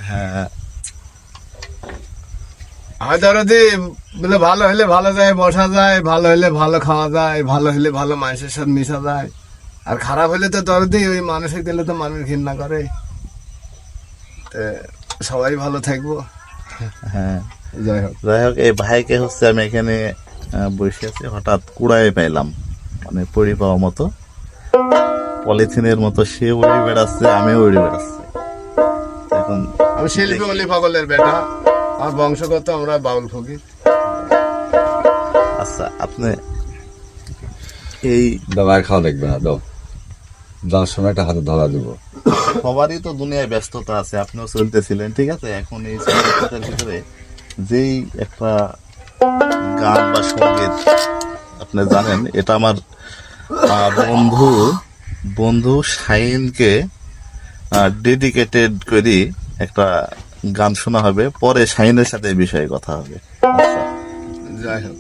হ্যাঁ, হয় দরদি বলে ভালো হলে ভালো যায় বসা যায়, ভালো হলে ভালো খাওয়া যায়, ভালো হলে ভালো মানুষের সাথে মিশা যায়। আর খারাপ হলে তো দরদি ওই মানুষের দিলে তো মানুষ ঘৃণা করে। তে সবাই ভালো থাকবো। হ্যাঁ। যাই হোক, যাই হোক, এই ভাইকে হচ্ছে আমি এখানে বসে আছি, হঠাৎ কুড়ায় পাইলাম, মানে পড়ি পাওয়া মতো পলিথিনের মতো। সে উড়ে বেড়াচ্ছে, আমিও উড়ে বেড়াচ্ছি এখন। আমি শিল্পী অলি পাগলের বেটা, আর বংশগত আমরা বাউল ফকির। আচ্ছা, আপনি এই দাবার খাওয়া দেখবে না, দাও যাওয়ার সময় একটা হাতে ধরা দিব। সবারই তো দুনিয়ায় ব্যস্ততা আছে, আপনিও চলতেছিলেন, ঠিক আছে। এখন এই চলতেটার ভিতরে যেই একটা গান বা সঙ্গীত আপনি জানেন, এটা আমার বন্ধু শাহিনকে ডেডিকেটেড করি একটা গান শোনা হবে, পরে শাহিনের সাথে এই বিষয়ে কথা হবে। আচ্ছা, যাই হোক,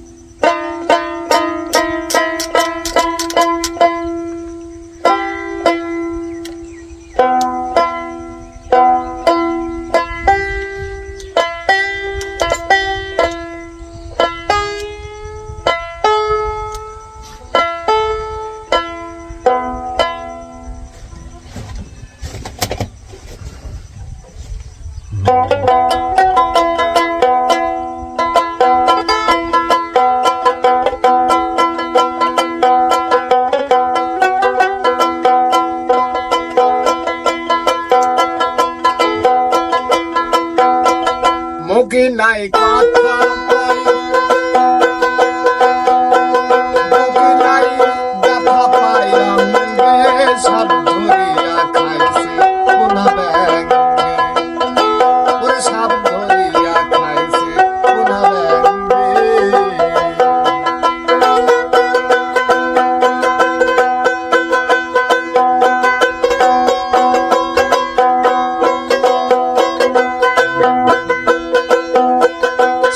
মুখে নাই কথা কই, মুখে নাই ব্যথা পাই অঙ্গে, সব ধরিয়া খাইছে কোনা ব্যাঙে, ওরে সব ধরিয়া খাইছে কোনা ব্যাঙে।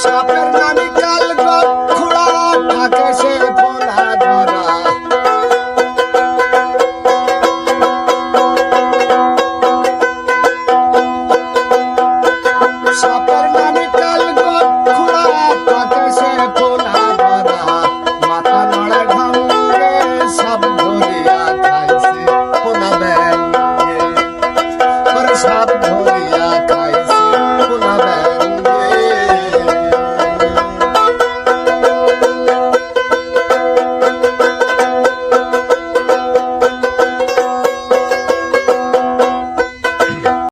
সাপের নামি কাল খুড়া থাকে সে ফোলা ধরা, সাপের নামি কাল খুড়া থাকে সে ফোলা ধরা, মাথা নড়ে ঢঙ্গে সব ধরিয়া খাইছে ফোলা ব্যাঙে, সব ধরিয়া